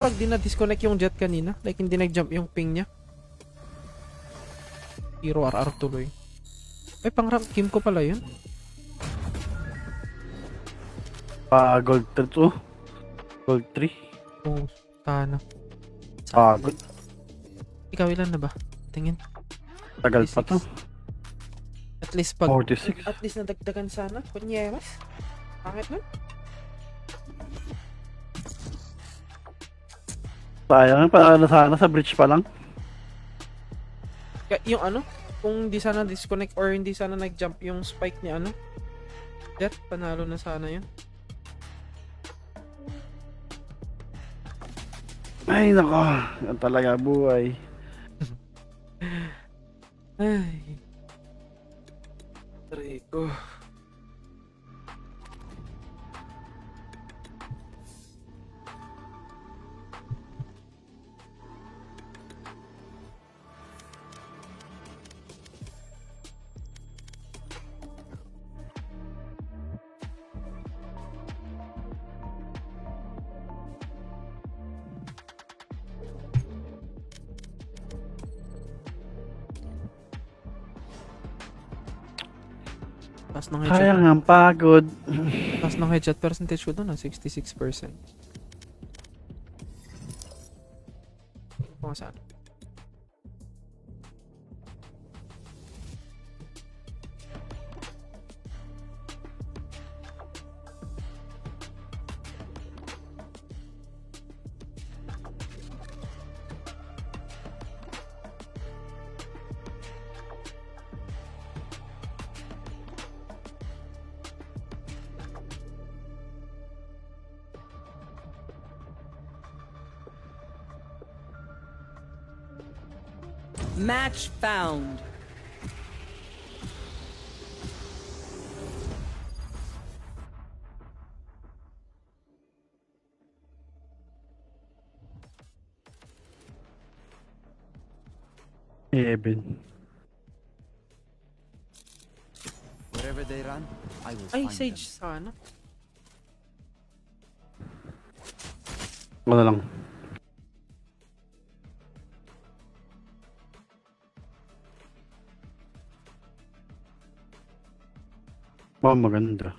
Pag di na-disconnect yung jet kanina, like hindi nag-jump yung ping niya. Hero RR tuloy. Ay, pang rank game ko pala yun. Gold 3 to. Gold 3. Oh, tana. Pagod. Ikaw ilan na ba? Tingin. Tagal pa to. At least pag... 46. At least nadagdagan sana. Kunyemas. Pangit nun. Sayang, paano sana sa bridge pa lang. Yung ano, kung di sana disconnect or hindi sana nag-jump yung spike ni ano, jet, panalo na sana yun. Ay, nako. Yan talaga buhay. Ay. Rico. Taas ng headshot. Sayang ang pagod. Taas ng headshot percentage ko doon, 66%. Kung saan? Match found. Eben. Wherever they run, I will Ay, find Sage them. sana. Wala lang. Oh, maganda.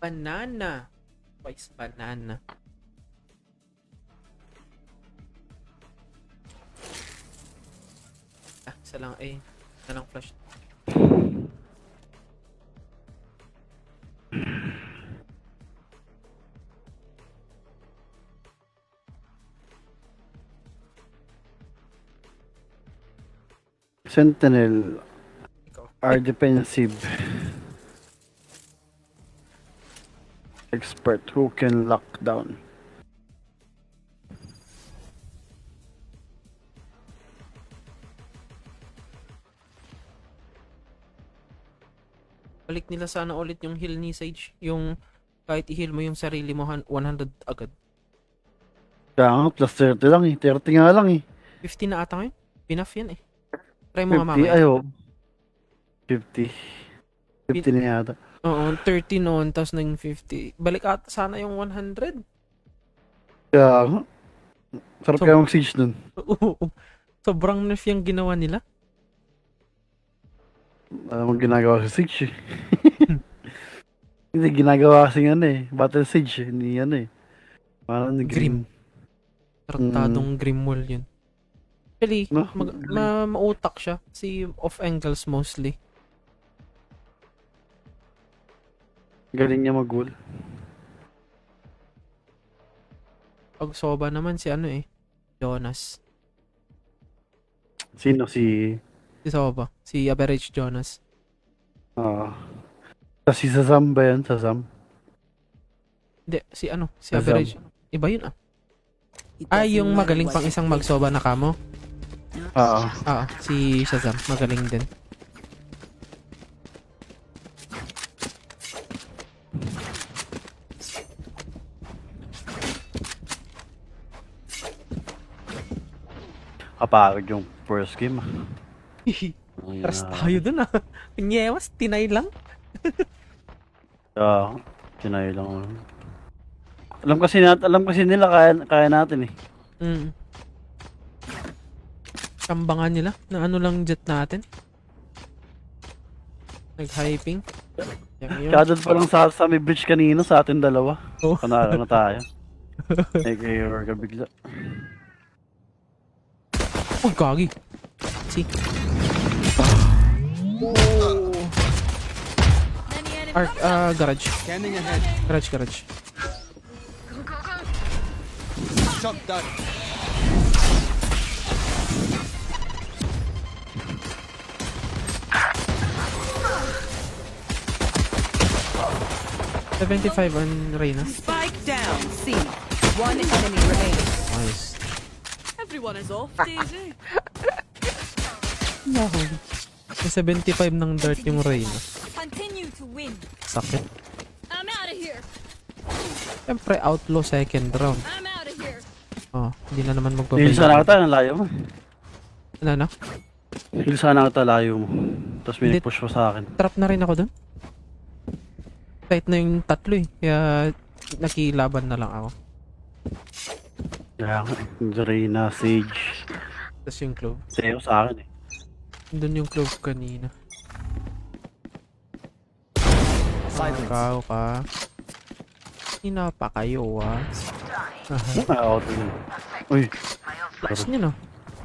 Banana. Twice banana. Isa lang eh. Isa lang flash. Sentinel Ikaw. are defensive. Expert who can lock down. Balik nila sana ulit yung heal ni Sage. Yung kahit i-heal mo yung sarili mo 100 agad. Kaya nga, plus 30 lang eh. 30 nga lang eh. 50 na ata ngayon. Enough yan eh. Try mo nga 50, mamaya. ayo. 50. 50 na yata. Oo, 30 noon, tapos naging 50. Balik ata sana yung 100. Kaya nga. Sarap So- kaya mag-siege dun. Oo. Sobrang nerf yung ginawa nila. Alam mo ginagawa sa siege eh. Hindi, ginagawa kasi ano eh. Battle siege eh. Hindi ano eh. Parang Grim. Tratadong Grimwall yun. Actually, No? mautak siya. Kasi off angles mostly. Galing niya mag-goal. Pag soba naman si ano eh. Jonas. Sino si... Si Soba. Si Average Jonas. Ah. Tapos si Sazam ba yan? Sazam? Hindi, si ano? Si Shazam. average. Iba yun ah. It Ah, doesn't yung matter magaling what pang you isang think. magsoba na kamo. Oo. Ah, si Shazam. Magaling din. Kapagod yung first game. Ay, Trust tayo dun ah. Pinyewas, tinay lang. Tinay lang. Alam kasi nila kaya natin eh. Mm. Kambangan nila na ano lang jet natin. Nag-hyping. Yan yun. Kaya doon pa lang sa may bridge kanina sa atin dalawa. Oh. Panalo na tayo. Nag-error ka bigla. Oh, gagi. See? Garage. Scanning ahead. Garage. Shock dart. $75 on Reyna. Spike down. C. One enemy remaining. Nice. Everyone is off, Daisy. Nako. May 75 ng dart yung Reyna. Continue to win. Sakit. I'm out of here. Siyempre, Outlaw second round. I'm out of here. Oh, hindi na naman Heal sana magbabayad. kita, ang layo mo. Ano? Heal sana kita, layo mo. Tapos may Hindi. push pa sa akin. Trap na rin ako dun. Kahit na yung tatlo eh. Kaya nakilaban na lang ako. Kaya nga, Reyna, Sage. Tapos yung clove. Teo sa akin eh. Doon yung clove kanina. Silence. Ikaw ka. Hina pa kayo ah. Aha. Out yun. Uy, Lakas niya na.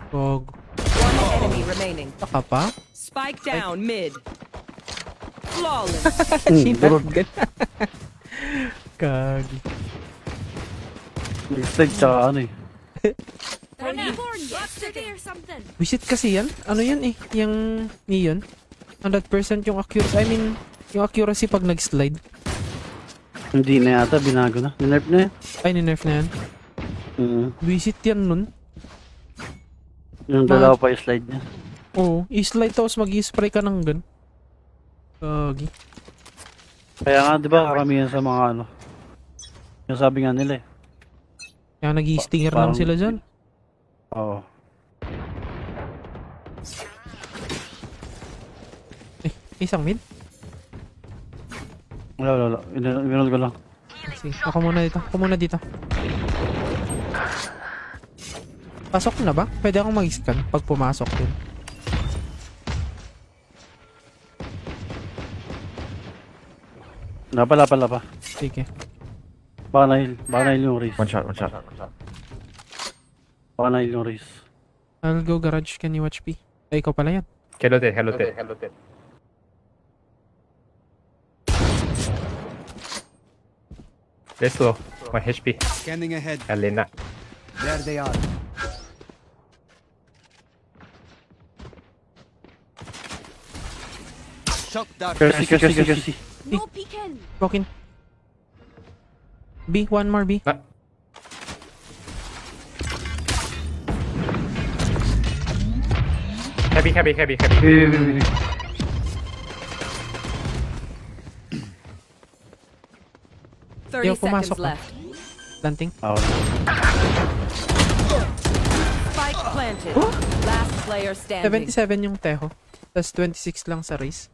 Gog. One enemy remaining. Saka pa? Spike down mid. Flawless. durog. Kagi. Stage tsaka ano eh. California. Yesterday or something. Visit kasi yan. Ano yan eh. Yung Neon. 100% yung accuracy. I mean, yung accuracy pag nag-slide. Hindi na yata, binago na. Ninerf na yan. Ay, ninerf na yan. Visit yan nun. Yung dalawa pa yung slide niya. Oo. I-slide tapos mag-i-spray ka ng gun. Kagi. Kaya nga, di ba, karamihan sa mga ano. Yung sabi nga nila eh. Kaya nag-i-stinger lang Parang- sila dyan. Oo. Isang mid. Wala. Inunod ko lang. Sige, ako muna dito. Pasok na ba? Pwede akong mag-scan pag pumasok din. Pala. Sige. Baka na-heal yung race. One shot. Baka na-heal yung race. I'll go garage. Can you watch P? Ay, ikaw pala yan. Hello there. Let's go. 1 HP. Scanning ahead. Alena. There they are. Shock dart. Kersi. No peeking. Walk in. B, one more B. Heavy. Wait. 30 Yo, seconds pumasok ka. left. Planting. Ako. Spike planted. Last player standing. 77 yung Teho. Tapos 26 lang sa race.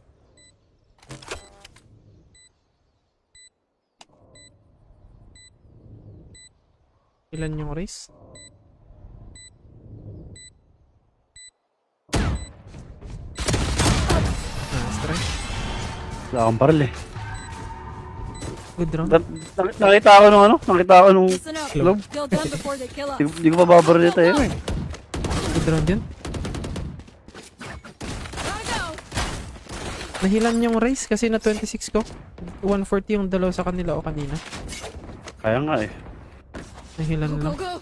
Ilan yung race? Strike. Wala akong baril eh. Good round. Nakita ako nung Listen up. Globe. They'll done before they kill us. Di ko pa babaril ito eh. Good round yun. Gotta go. Nahilan yung race kasi na 26 ko. 140 yung dalaw sa kanila o kanina. Kaya nga eh. Nahilan Go, lang. go.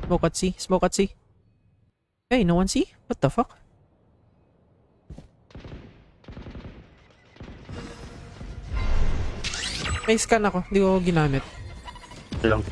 Smoke at C. Smoke at C. Hey, no one C? What the fuck? May scan ako. Hindi ko ginamit. Ito lang.